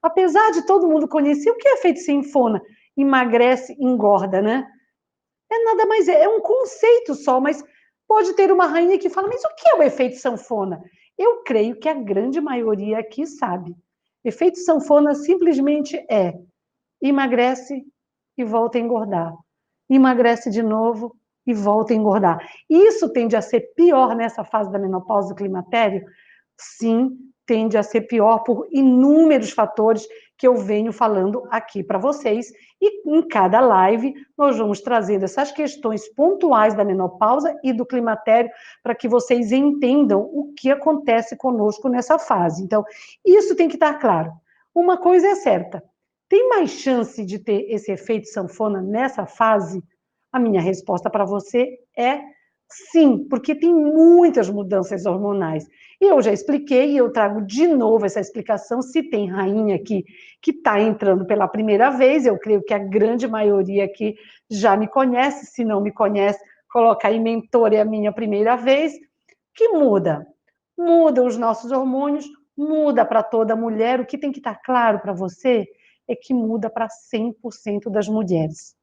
Apesar de todo mundo conhecer, o que é efeito sanfona? Emagrece, engorda, né? É nada mais, é um conceito só, mas pode ter uma rainha que fala, mas o que é o efeito sanfona? Eu creio que a grande maioria aqui sabe. Efeito sanfona simplesmente é emagrece e volta a engordar. Emagrece de novo e volta a engordar. Isso tende a ser pior nessa fase da menopausa do climatério? Sim, tende a ser pior por inúmeros fatores que eu venho falando aqui para vocês. E em cada live nós vamos trazendo essas questões pontuais da menopausa e do climatério para que vocês entendam o que acontece conosco nessa fase. Então, isso tem que estar claro. Uma coisa é certa, tem mais chance de ter esse efeito sanfona nessa fase? A minha resposta para você é sim, porque tem muitas mudanças hormonais. E eu já expliquei e eu trago de novo essa explicação. Se tem rainha aqui que está entrando pela primeira vez, eu creio que a grande maioria aqui já me conhece. Se não me conhece, coloca aí mentora, é a minha primeira vez. Que muda? Muda os nossos hormônios, muda para toda mulher. O que tem que estar claro para você é que muda para 100% das mulheres.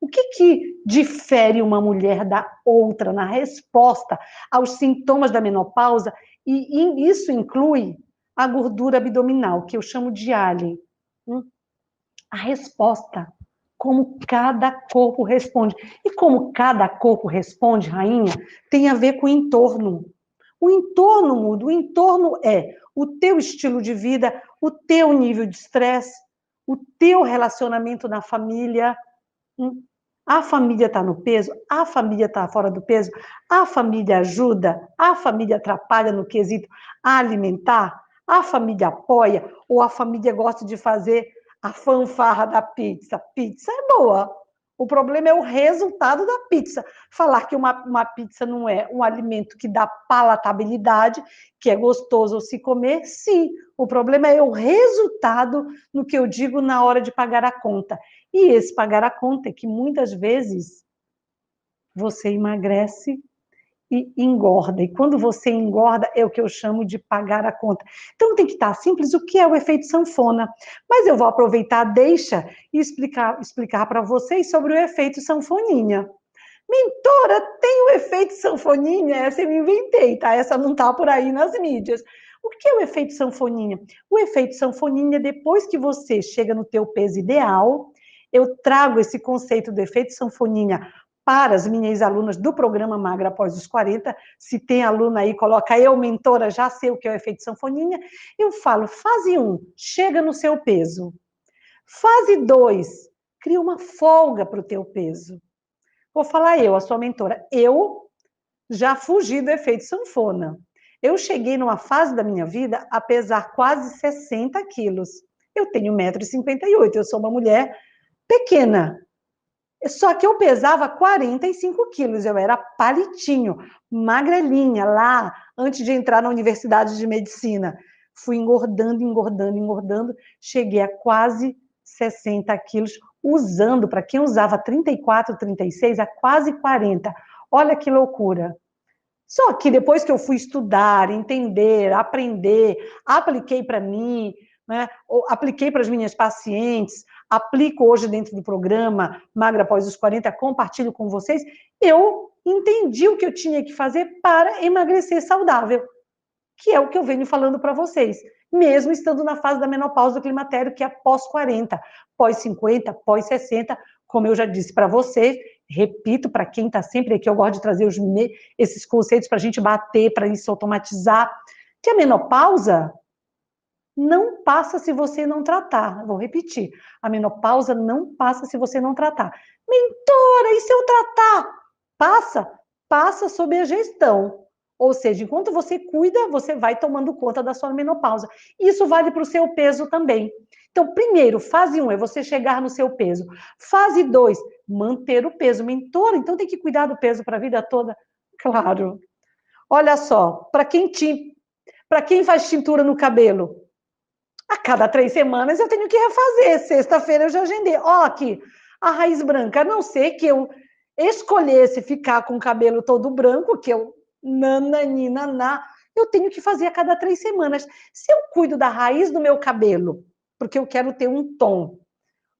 O que difere uma mulher da outra na resposta aos sintomas da menopausa? E isso inclui a gordura abdominal, que eu chamo de alien. A resposta, como cada corpo responde. E como cada corpo responde, rainha, tem a ver com o entorno. O entorno muda, o entorno é o teu estilo de vida, o teu nível de estresse, o teu relacionamento na família. A família está no peso, a família está fora do peso, a família ajuda, a família atrapalha no quesito alimentar, a família apoia ou a família gosta de fazer a fanfarra da pizza. Pizza é boa. O problema é o resultado da pizza. Falar que uma pizza não é um alimento que dá palatabilidade, que é gostoso se comer, sim. O problema é o resultado no que eu digo na hora de pagar a conta. E esse pagar a conta é que muitas vezes você emagrece e engorda. E quando você engorda, é o que eu chamo de pagar a conta. Então tem que estar simples o que é o efeito sanfona. Mas eu vou aproveitar, deixa e explicar para vocês sobre o efeito sanfoninha. Mentora, tem o efeito sanfoninha? Essa eu inventei, tá? Essa não tá por aí nas mídias. O que é o efeito sanfoninha? O efeito sanfoninha, depois que você chega no teu peso ideal, eu trago esse conceito do efeito sanfoninha para as minhas alunas do programa Magra Após os 40. Se tem aluna aí, coloca eu, mentora, já sei o que é o efeito sanfoninha. Eu falo, fase 1, chega no seu peso. Fase 2, cria uma folga para o teu peso. Vou falar eu, a sua mentora. Eu já fugi do efeito sanfona. Eu cheguei numa fase da minha vida a pesar quase 60 quilos. Eu tenho 1,58 m, eu sou uma mulher pequena. Só que eu pesava 45 quilos, eu era palitinho, magrelinha, lá, antes de entrar na universidade de medicina. Fui engordando, engordando, engordando, cheguei a quase 60 quilos, usando, para quem usava 34, 36, a quase 40. Olha que loucura. Só que depois que eu fui estudar, entender, aprender, apliquei para mim, né, apliquei para as minhas pacientes, aplico hoje dentro do programa Magra Após os 40, compartilho com vocês, eu entendi o que eu tinha que fazer para emagrecer saudável, que é o que eu venho falando para vocês, mesmo estando na fase da menopausa do climatério, que é pós 40, pós 50, pós 60, como eu já disse para vocês, repito para quem está sempre aqui, eu gosto de trazer esses conceitos para a gente bater, para isso automatizar, que a menopausa não passa se você não tratar. Vou repetir, a menopausa não passa se você não tratar. Mentora, e se eu tratar? Passa, passa sob a gestão. Ou seja, enquanto você cuida, você vai tomando conta da sua menopausa. Isso vale para o seu peso também. Então, primeiro, fase 1 é você chegar no seu peso. Fase 2, manter o peso. Mentora, então tem que cuidar do peso para a vida toda? Claro. Olha só, para quem faz tintura no cabelo, a cada 3 semanas eu tenho que refazer. Sexta-feira eu já agendei. Ó, aqui, a raiz branca. A não ser que eu escolhesse ficar com o cabelo todo branco, que eu nananinaná, eu tenho que fazer a cada 3 semanas. Se eu cuido da raiz do meu cabelo, porque eu quero ter um tom.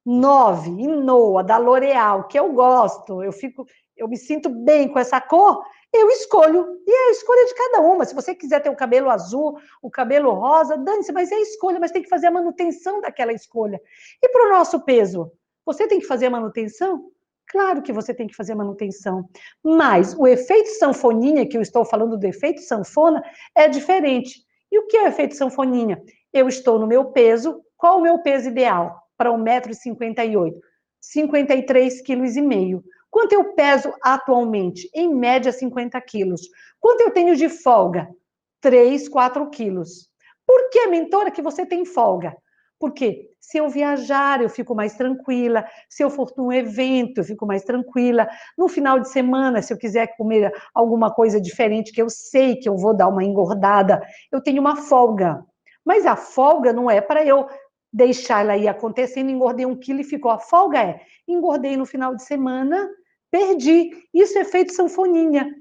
9, Inoa, da L'Oréal, que eu gosto, eu me sinto bem com essa cor, eu escolho. E é a escolha de cada uma. Se você quiser ter o cabelo azul, o cabelo rosa, dane-se, mas é a escolha, mas tem que fazer a manutenção daquela escolha. E para o nosso peso? Você tem que fazer a manutenção? Claro que você tem que fazer a manutenção. Mas o efeito sanfoninha, que eu estou falando do efeito sanfona, é diferente. E o que é o efeito sanfoninha? Eu estou no meu peso. Qual o meu peso ideal para 1,58 m? 53,5 kg. Quanto eu peso atualmente? Em média, 50 quilos. Quanto eu tenho de folga? 3, 4 quilos. Por que, mentora, que você tem folga? Porque se eu viajar, eu fico mais tranquila. Se eu for para um evento, eu fico mais tranquila. No final de semana, se eu quiser comer alguma coisa diferente, que eu sei que eu vou dar uma engordada, eu tenho uma folga. Mas a folga não é para eu deixar ela ir acontecendo, engordei 1 quilo e ficou. A folga é, engordei no final de semana, perdi. Isso é feito sanfoninha.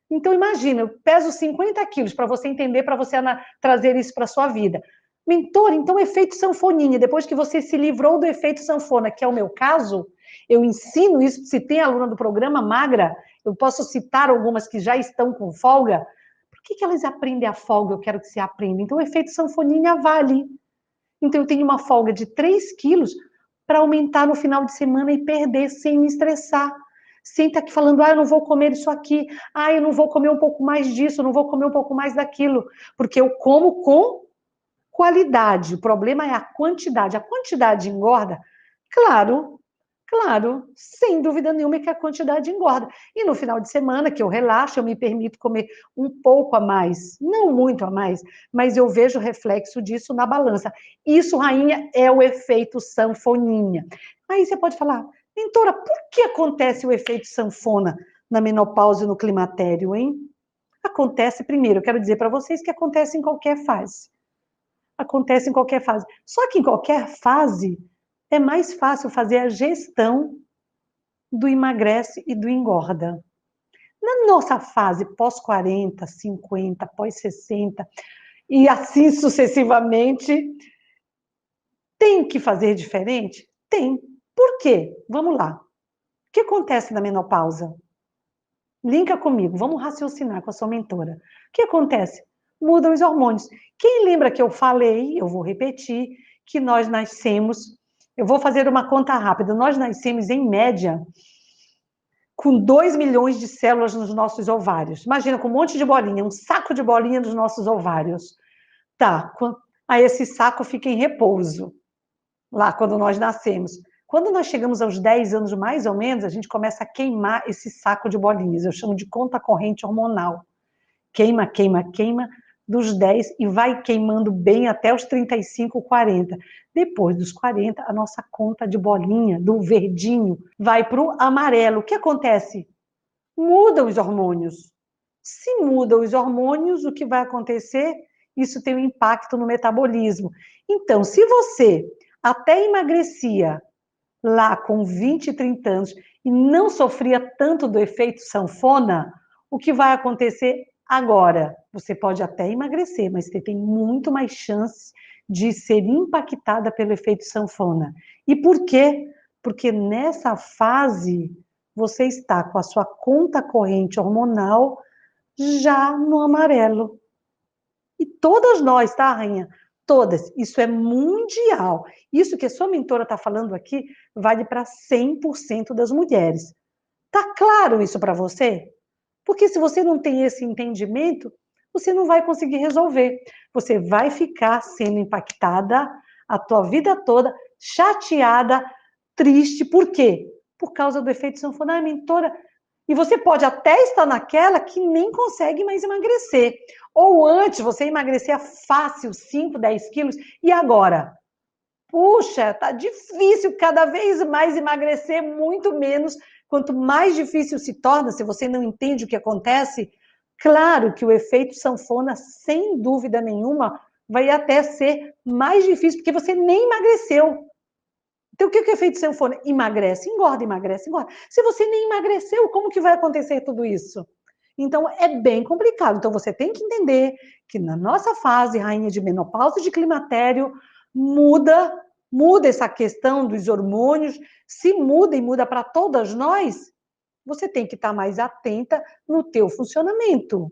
Então, imagina, eu peso 50 quilos, para você entender, para você trazer isso para a sua vida. Mentor, então, efeito sanfoninha. Depois que você se livrou do efeito sanfona, que é o meu caso, eu ensino isso. Se tem aluna do programa magra, eu posso citar algumas que já estão com folga. Por que elas aprendem a folga? Eu quero que você aprenda. Então, o efeito sanfoninha vale. Então, eu tenho uma folga de 3 quilos para aumentar no final de semana e perder sem me estressar. Sem estar aqui falando, eu não vou comer isso aqui, eu não vou comer um pouco mais disso, não vou comer um pouco mais daquilo. Porque eu como com qualidade. O problema é a quantidade. A quantidade engorda? Claro, claro, sem dúvida nenhuma que a quantidade engorda. E no final de semana, que eu relaxo, eu me permito comer um pouco a mais, não muito a mais, mas eu vejo o reflexo disso na balança. Isso, rainha, é o efeito sanfoninha. Aí você pode falar, mentora, por que acontece o efeito sanfona na menopausa e no climatério, hein? Acontece, primeiro, eu quero dizer para vocês que acontece em qualquer fase. Acontece em qualquer fase. Só que em qualquer fase, é mais fácil fazer a gestão do emagrece e do engorda. Na nossa fase pós-40, 50, pós-60, e assim sucessivamente, tem que fazer diferente? Tem. Por quê? Vamos lá. O que acontece na menopausa? Linka comigo, vamos raciocinar com a sua mentora. O que acontece? Mudam os hormônios. Quem lembra que eu falei, eu vou repetir, que nós nascemos, eu vou fazer uma conta rápida, nós nascemos em média com 2 milhões de células nos nossos ovários. Imagina, com um monte de bolinha, um saco de bolinha nos nossos ovários. Tá, aí esse saco fica em repouso, lá quando nós nascemos. Quando nós chegamos aos 10 anos, mais ou menos, a gente começa a queimar esse saco de bolinhas. Eu chamo de conta corrente hormonal. Queima, queima, queima, dos 10 e vai queimando bem até os 35, 40. Depois dos 40, a nossa conta de bolinha, do verdinho, vai para o amarelo. O que acontece? Mudam os hormônios. Se mudam os hormônios, o que vai acontecer? Isso tem um impacto no metabolismo. Então, se você até emagrecia lá com 20, 30 anos e não sofria tanto do efeito sanfona, o que vai acontecer agora? Você pode até emagrecer, mas você tem muito mais chance de ser impactada pelo efeito sanfona. E por quê? Porque nessa fase você está com a sua conta corrente hormonal já no amarelo. E todas nós, tá, rainha? Todas. Isso é mundial. Isso que a sua mentora está falando aqui vale para 100% das mulheres. Tá claro isso para você? Porque se você não tem esse entendimento, você não vai conseguir resolver. Você vai ficar sendo impactada a tua vida toda, chateada, triste. Por quê? Por causa do efeito sanfona. Mentora, e você pode até estar naquela que nem consegue mais emagrecer. Ou antes você emagrecia fácil 5, 10 quilos, e agora? Puxa, tá difícil cada vez mais emagrecer, muito menos. Quanto mais difícil se torna, se você não entende o que acontece, claro que o efeito sanfona, sem dúvida nenhuma, vai até ser mais difícil, porque você nem emagreceu. Então, o que é o efeito sanfona? Emagrece, engorda, emagrece, engorda. Se você nem emagreceu, como que vai acontecer tudo isso? Então, é bem complicado. Então, você tem que entender que na nossa fase, rainha de menopausa e de climatério, muda muda essa questão dos hormônios, se muda e muda para todas nós, você tem que estar mais atenta no teu funcionamento.